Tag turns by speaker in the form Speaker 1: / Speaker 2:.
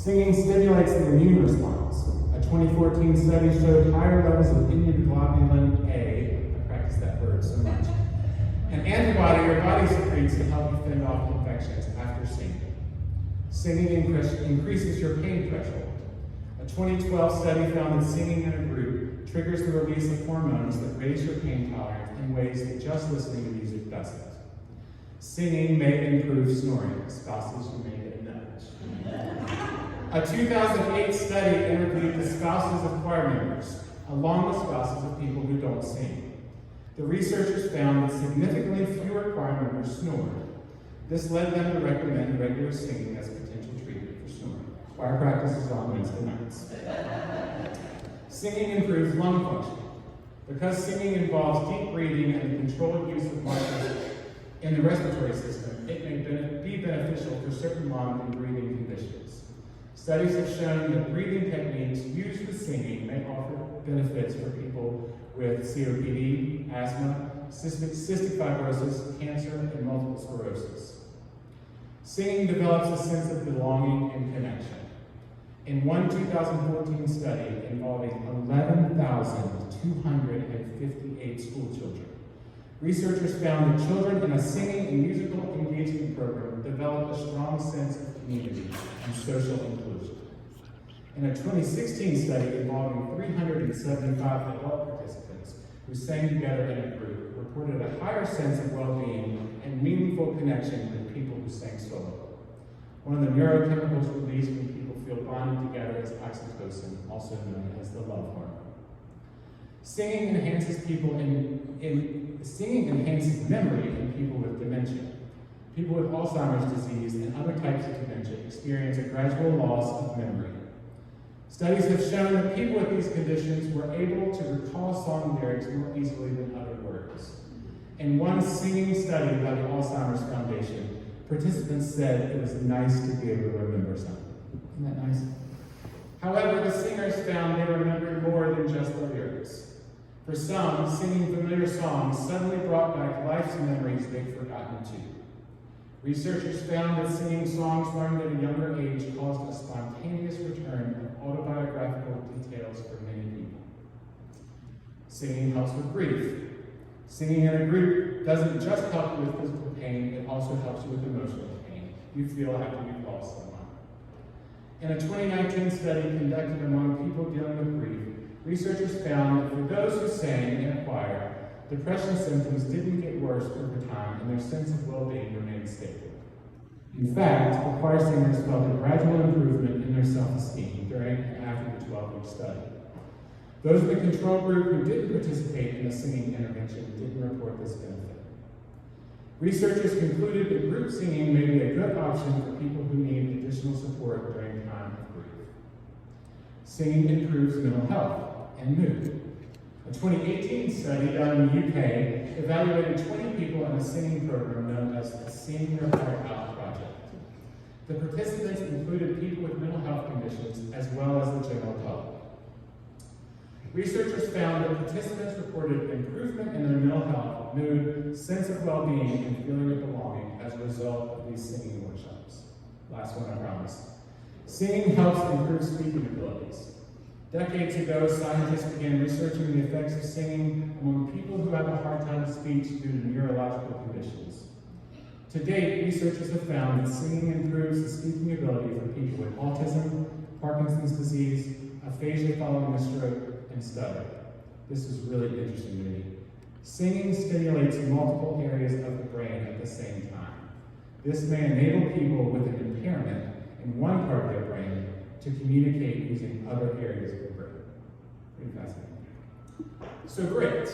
Speaker 1: Singing stimulates the immune response. A 2014 study showed higher levels of immunoglobulin A, I practice that word so much, an antibody your body secretes to help you fend off infections after singing. Singing increases your pain threshold. A 2012 study found that singing in a group triggers the release of hormones that raise your pain tolerance in ways that just listening to music doesn't. Singing may improve snoring. Spouses, you may get a nudge. A 2008 study interviewed the spouses of choir members, along with spouses of people who don't sing. The researchers found that significantly fewer choir members snored. This led them to recommend regular singing as potential treatment for snoring. Choir practice is on Wednesday nights. Singing improves lung function. Because singing involves deep breathing and the controlled use of muscles in the respiratory system, it may be beneficial for certain lung and breathing conditions. Studies have shown that breathing techniques used with singing may offer benefits for people with COPD, asthma, cystic fibrosis, cancer, and multiple sclerosis. Singing develops a sense of belonging and connection. In one 2014 study involving 11,258 school children, researchers found that children in a singing and musical engagement program developed a strong sense of community and social inclusion. In a 2016 study involving 375 adult participants who sang together in a group reported a higher sense of well-being and meaningful connection than people who sang solo. One of the neurochemicals released when people feel bonded together is oxytocin, also known as the love hormone. Singing enhances memory in people with dementia. People with Alzheimer's disease and other types of dementia experience a gradual loss of memory. Studies have shown that people with these conditions were able to recall song lyrics more easily than other words. In one singing study by the Alzheimer's Foundation, participants said it was nice to be able to remember something. Isn't that nice? However, the singers found they remembered more than just the lyrics. For some, singing familiar songs suddenly brought back life's memories they'd forgotten too. Researchers found that singing songs learned at a younger age caused a spontaneous return of autobiographical details for many people. Singing helps with grief. Singing in a group doesn't just help you with physical pain, it also helps you with emotional pain you feel after you've lost someone. In a 2019 study conducted among people dealing with grief, researchers found that for those who sang in a choir, depression symptoms didn't get worse over time and their sense of well-being remained stable. In fact, the choir singers felt a gradual improvement in their self-esteem during and after the 12-week study. Those in the control group who didn't participate in the singing intervention didn't report this benefit. Researchers concluded that group singing may be a good option for people who need additional support during a time of grief. Singing improves mental health and mood. A 2018 study done in the UK evaluated 20 people in a singing program known as the Sing Your Heart Out Project. The participants included people with mental health conditions as well as the general public. Researchers found that participants reported improvement in their mental health, mood, sense of well-being, and feeling of belonging as a result of these singing workshops. Last one, I promise. Singing helps improve speaking abilities. Decades ago, scientists began researching the effects of singing among people who have a hard time with speech due to neurological conditions. To date, researchers have found that singing improves the speaking ability for people with autism, Parkinson's disease, aphasia following a stroke, and stutter. This is really interesting to me. Singing stimulates multiple areas of the brain at the same time. This may enable people with an impairment in one part of their brain to communicate using other areas of the brain. Pretty fascinating. So great.